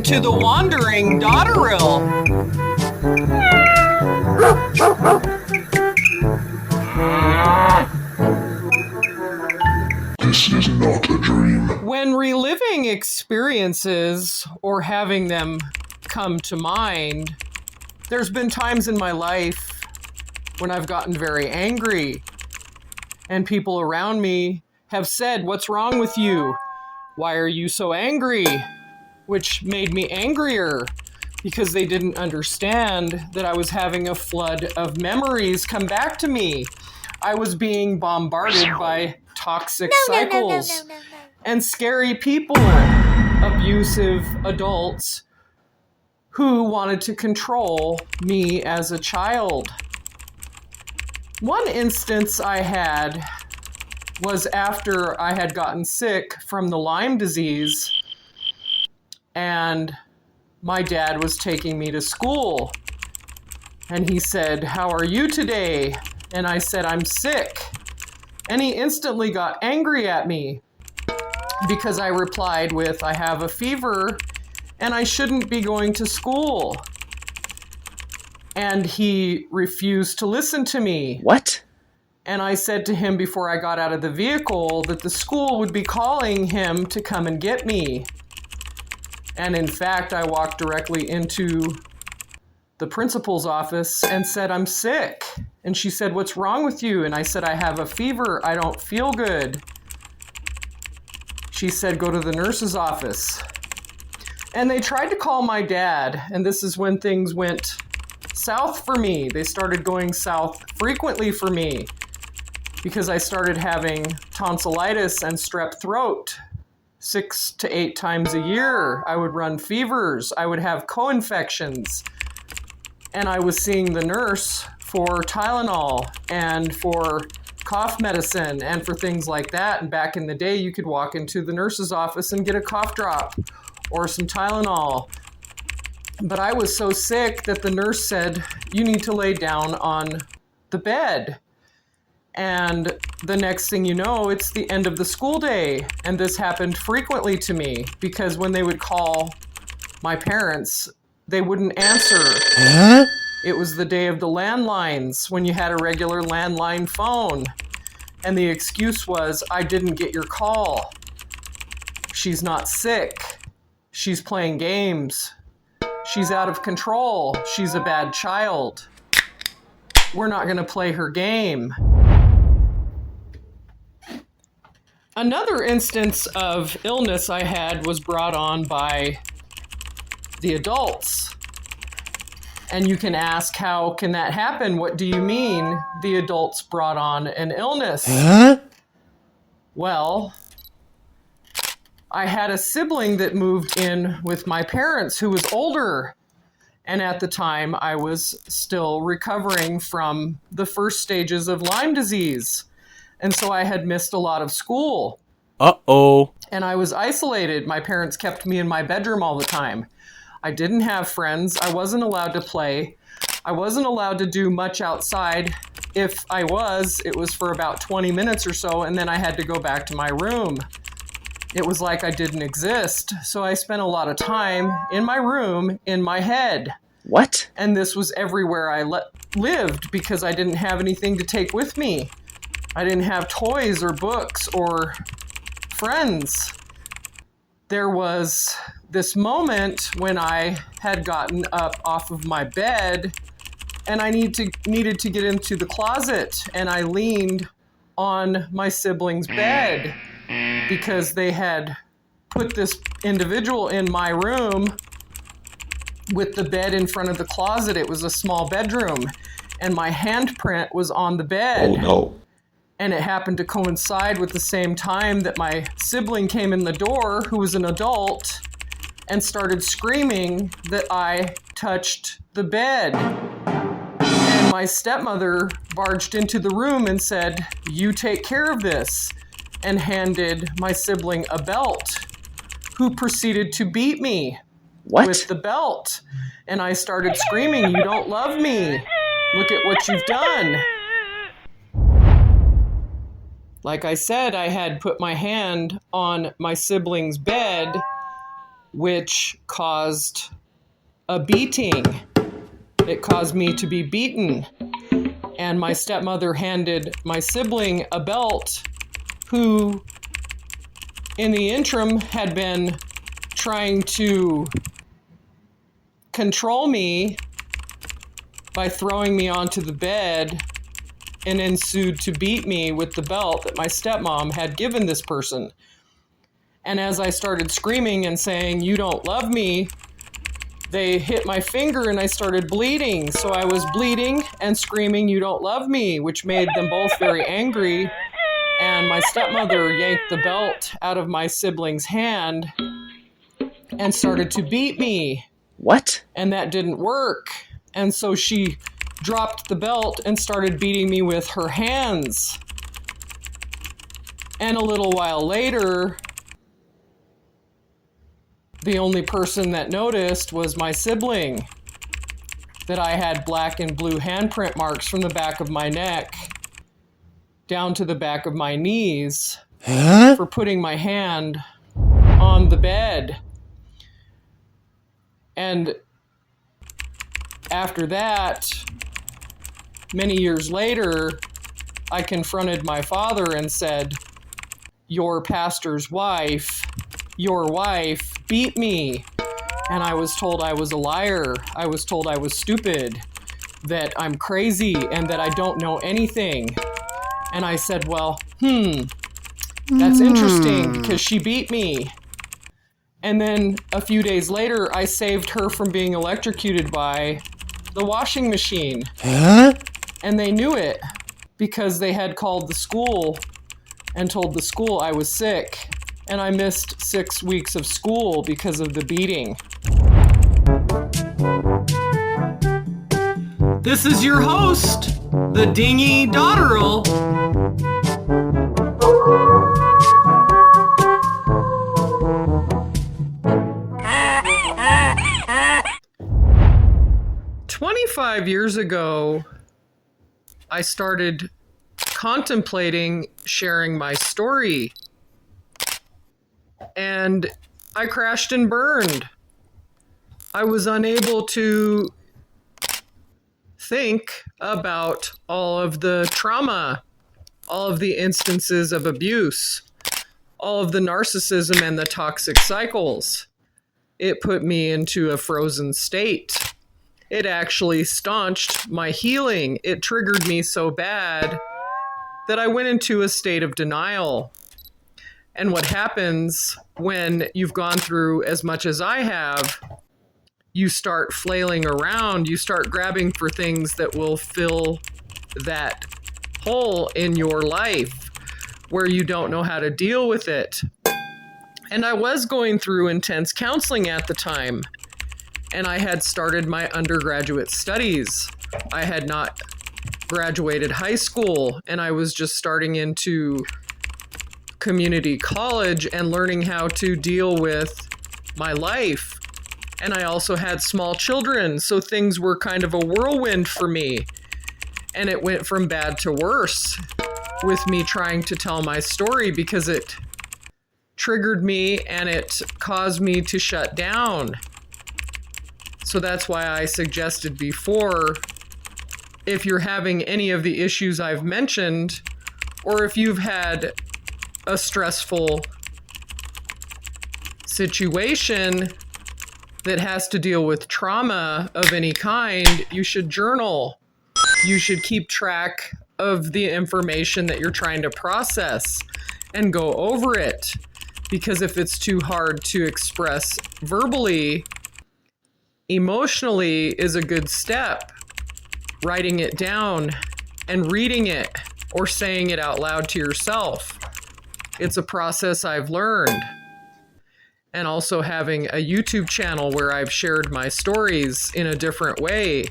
to the Wandering Dotterill. This is not a dream. When reliving experiences or having them come to mind, there's been times in my life when I've gotten very angry, and people around me have said, "What's wrong with you? Why are you so angry?" Which made me angrier because they didn't understand that I was having a flood of memories come back to me. I was being bombarded by toxic cycles and scary people, abusive adults who wanted to control me as a child. One instance I had was after I had gotten sick from the Lyme disease, and my dad was taking me to school, and he said, "How are you today?" And I said, "I'm sick." And he instantly got angry at me because I replied with, "I have a fever and I shouldn't be going to school." And he refused to listen to me. What? And I said to him before I got out of the vehicle that the school would be calling him to come and get me. And in fact, I walked directly into the principal's office and said, "I'm sick." And she said, "What's wrong with you?" And I said, "I have a fever. I don't feel good." She said, "Go to the nurse's office." And they tried to call my dad, and this is when things went south for me. They started going south frequently for me because I started having tonsillitis and strep throat 6 to 8 times a year. I would run fevers. I would have co-infections. And I was seeing the nurse for Tylenol and for cough medicine and for things like that. And back in the day, you could walk into the nurse's office and get a cough drop or some Tylenol. But I was so sick that the nurse said, "You need to lay down on the bed." And the next thing you know, it's the end of the school day. And this happened frequently to me because when they would call my parents, they wouldn't answer. Huh? It was the day of the landlines when you had a regular landline phone. And the excuse was, "I didn't get your call. She's not sick. She's playing games. She's out of control. She's a bad child. We're not going to play her game." Another instance of illness I had was brought on by the adults. And you can ask, how can that happen? What do you mean the adults brought on an illness? Huh? Well, I had a sibling that moved in with my parents who was older. And at the time, I was still recovering from the first stages of Lyme disease. And so I had missed a lot of school. Uh-oh. And I was isolated. My parents kept me in my bedroom all the time. I didn't have friends. I wasn't allowed to play. I wasn't allowed to do much outside. If I was, it was for about 20 minutes or so, and then I had to go back to my room. It was like I didn't exist. So I spent a lot of time in my room, in my head. What? And this was everywhere I lived because I didn't have anything to take with me. I didn't have toys or books or friends. There was this moment when I had gotten up off of my bed and I needed to get into the closet, and I leaned on my sibling's bed because they had put this individual in my room with the bed in front of the closet. It was a small bedroom, and my handprint was on the bed. Oh no. And it happened to coincide with the same time that my sibling came in the door, who was an adult, and started screaming that I touched the bed. And my stepmother barged into the room and said, "You take care of this," and handed my sibling a belt, who proceeded to beat me What? with the belt. And I started screaming, "You don't love me. Look at what you've done." Like I said, I had put my hand on my sibling's bed, which caused a beating. It caused me to be beaten. And my stepmother handed my sibling a belt who, in the interim, had been trying to control me by throwing me onto the bed and ensued to beat me with the belt that my stepmom had given this person. And as I started screaming and saying, "You don't love me," they hit my finger and I started bleeding. So I was bleeding and screaming, "You don't love me," which made them both very angry. And my stepmother yanked the belt out of my sibling's hand and started to beat me. What? And that didn't work. And so she dropped the belt and started beating me with her hands. And a little while later, the only person that noticed was my sibling, that I had black and blue handprint marks from the back of my neck down to the back of my knees for putting my hand on the bed. And after that, many years later, I confronted my father and said, "Your pastor's wife, your wife beat me." And I was told I was a liar. I was told I was stupid, that I'm crazy, and that I don't know anything. And I said, well, that's interesting because she beat me. And then a few days later, I saved her from being electrocuted by the washing machine. And they knew it because they had called the school and told the school I was sick. And I missed 6 weeks of school because of the beating. This is your host, the Dingy Dotterel. 25 years ago, I started contemplating sharing my story. And I crashed and burned. I was unable to think about all of the trauma, all of the instances of abuse, all of the narcissism and the toxic cycles. It put me into a frozen state. It actually staunched my healing. It triggered me so bad that I went into a state of denial. And what happens when you've gone through as much as I have, you start flailing around, you start grabbing for things that will fill that hole in your life where you don't know how to deal with it. And I was going through intense counseling at the time, and I had started my undergraduate studies. I had not graduated high school, and I was just starting into community college and learning how to deal with my life. And I also had small children, so things were kind of a whirlwind for me. And it went from bad to worse with me trying to tell my story because it triggered me and it caused me to shut down. So that's why I suggested before, if you're having any of the issues I've mentioned, or if you've had a stressful situation that has to deal with trauma of any kind, you should journal. You should keep track of the information that you're trying to process and go over it. Because if it's too hard to express verbally, emotionally is a good step. Writing it down and reading it or saying it out loud to yourself. It's a process I've learned. And also having a YouTube channel where I've shared my stories in a different way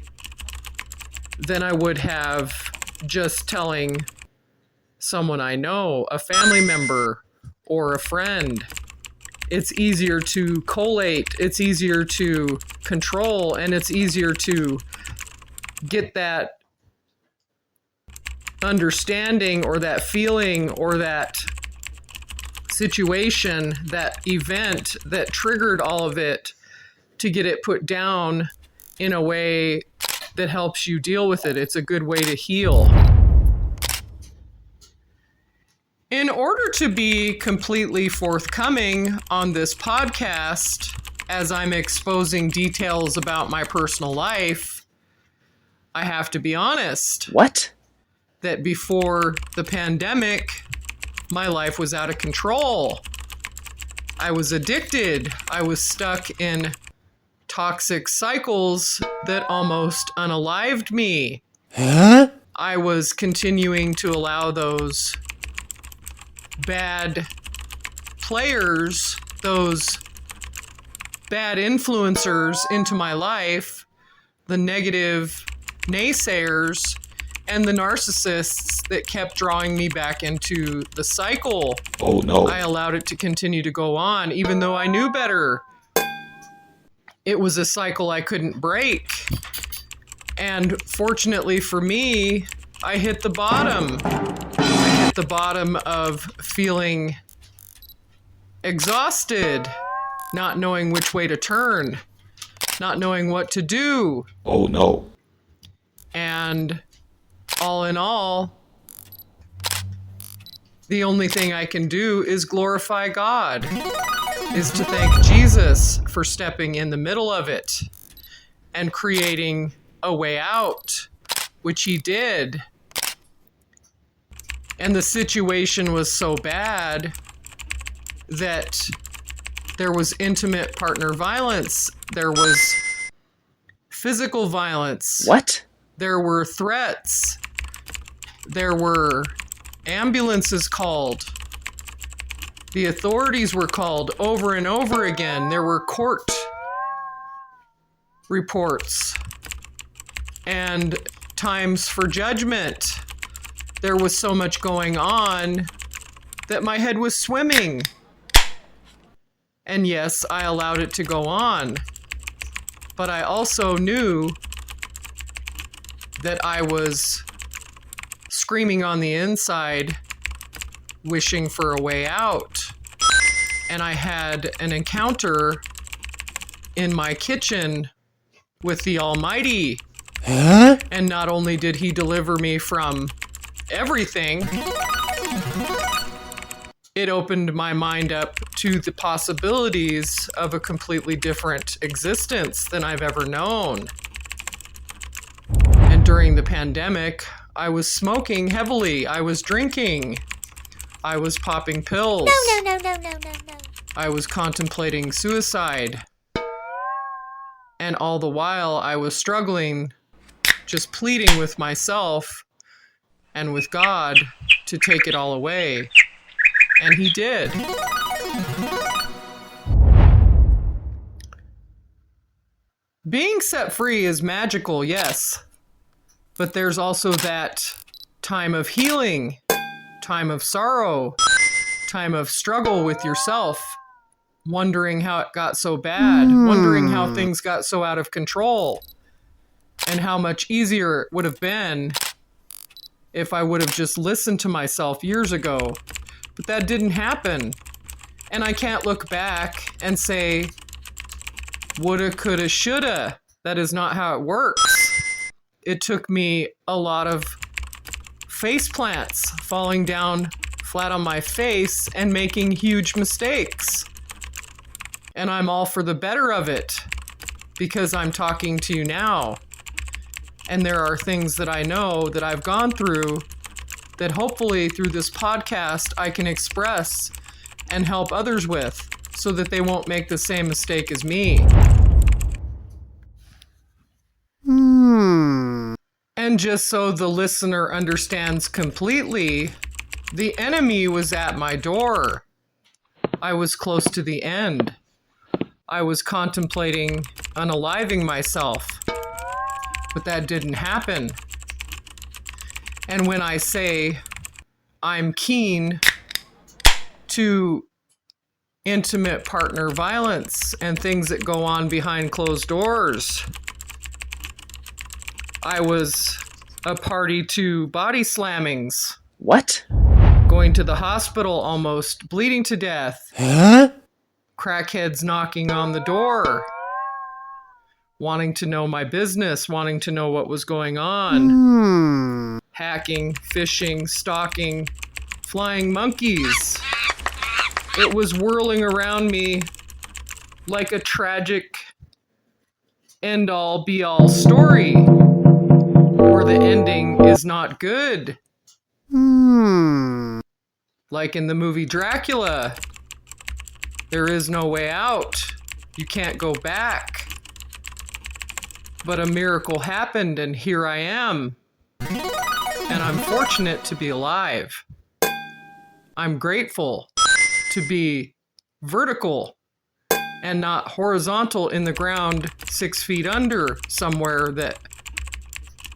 than I would have just telling someone I know, a family member or a friend. It's easier to collate, it's easier to control, and it's easier to get that understanding or that feeling or that situation, that event that triggered all of it, to get it put down in a way that helps you deal with it. It's a good way to heal. In order to be completely forthcoming on this podcast, as I'm exposing details about my personal life, I have to be honest. What? That before the pandemic, my life was out of control. I was addicted. I was stuck in toxic cycles that almost unalived me. Huh? I was continuing to allow those bad players, those bad influencers into my life, the negative naysayers, and the narcissists that kept drawing me back into the cycle. Oh no. I allowed it to continue to go on, even though I knew better. It was a cycle I couldn't break. And fortunately for me, I hit the bottom. I hit the bottom of feeling exhausted, not knowing which way to turn, not knowing what to do. Oh no. And all in all, the only thing I can do is glorify God, is to thank Jesus for stepping in the middle of it and creating a way out, which he did. And the situation was so bad that there was intimate partner violence. There was physical violence. What? There were threats. There were ambulances called. The authorities were called over and over again. There were court reports and times for judgment. There was so much going on that my head was swimming. And yes, I allowed it to go on. But I also knew that I was screaming on the inside, wishing for a way out. And I had an encounter in my kitchen with the Almighty. Huh? And not only did he deliver me from everything, it opened my mind up to the possibilities of a completely different existence than I've ever known. And during the pandemic, I was smoking heavily. I was drinking. I was popping pills. No. I was contemplating suicide. And all the while, I was struggling, just pleading with myself and with God to take it all away. And he did. Being set free is magical, yes. But there's also that time of healing, time of sorrow, time of struggle with yourself, wondering how it got so bad, wondering how things got so out of control, and how much easier it would have been if I would have just listened to myself years ago. But that didn't happen. And I can't look back and say, woulda, coulda, shoulda. That is not how it works. It took me a lot of face plants, falling down flat on my face and making huge mistakes. And I'm all for the better of it because I'm talking to you now. And there are things that I know that I've gone through that hopefully through this podcast I can express and help others with so that they won't make the same mistake as me. And just so the listener understands completely, the enemy was at my door. I was close to the end. I was contemplating unaliving myself, but that didn't happen. And when I say I'm keen to intimate partner violence and things that go on behind closed doors, I was a party to body slammings, What? going to the hospital almost, bleeding to death. Huh? Crackheads knocking on the door, wanting to know my business, wanting to know what was going on. Hacking, fishing, stalking, flying monkeys. It was whirling around me like a tragic end-all be-all story where the ending is not good. Like in the movie Dracula, there is no way out. You can't go back. But a miracle happened, and here I am. And I'm fortunate to be alive. I'm grateful to be vertical and not horizontal in the ground 6 feet under somewhere that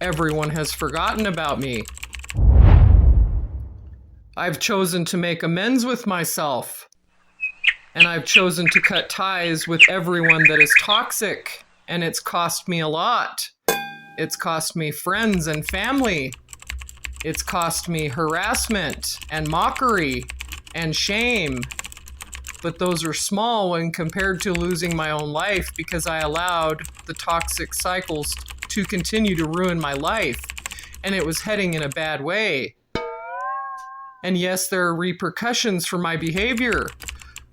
everyone has forgotten about me. I've chosen to make amends with myself, and I've chosen to cut ties with everyone that is toxic, and it's cost me a lot. It's cost me friends and family. It's cost me harassment and mockery and shame. But those are small when compared to losing my own life because I allowed the toxic cycles to continue to ruin my life, and it was heading in a bad way. And yes, there are repercussions for my behavior,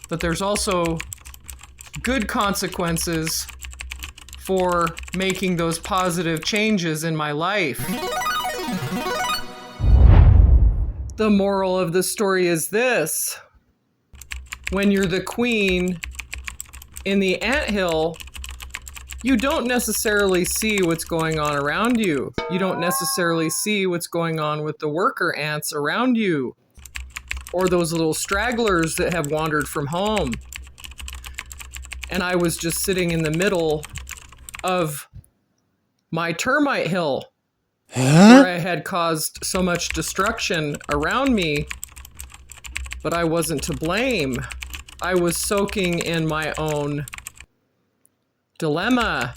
but there's also good consequences for making those positive changes in my life. The moral of the story is this: when you're the queen in the anthill, you don't necessarily see what's going on around you. You don't necessarily see what's going on with the worker ants around you, or those little stragglers that have wandered from home. And I was just sitting in the middle of my termite hill, where I had caused so much destruction around me, but I wasn't to blame. I was soaking in my own dilemma,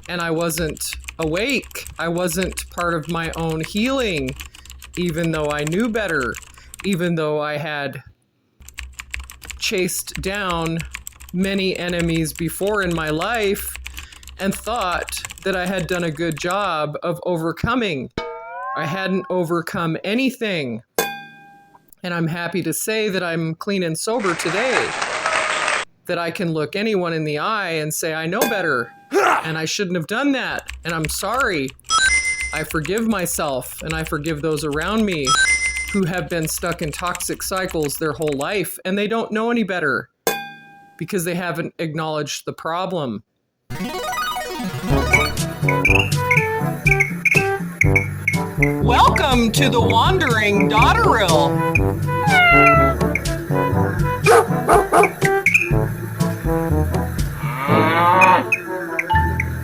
and I wasn't awake. I wasn't part of my own healing, even though I knew better, even though I had chased down many enemies before in my life and thought that I had done a good job of overcoming. I hadn't overcome anything. And I'm happy to say that I'm clean and sober today, that I can look anyone in the eye and say, I know better, and I shouldn't have done that, and I'm sorry. I forgive myself, and I forgive those around me who have been stuck in toxic cycles their whole life, and they don't know any better because they haven't acknowledged the problem. Welcome to the Wandering Dotterel.